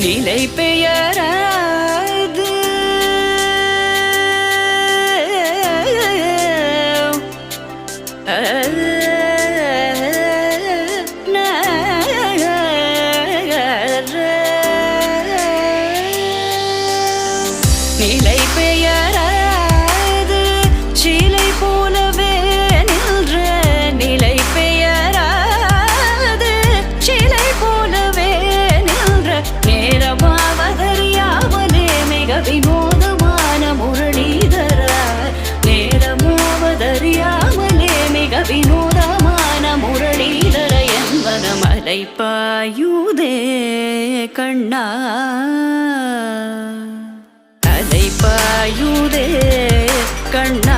நிலை பெயராது நிலை பெயராது சிலை போலவே நின்ற நிலை பெயராது சிலை போலவே நின்ற நேரமாவதறியாமலே மிக வினோதமான முரளிதரா நேரமாவதறியாமலே மிக வினோதமான முரளிதர என்பன மலை பாயுதே கண்ணா அலை பாயுதே கண்ணா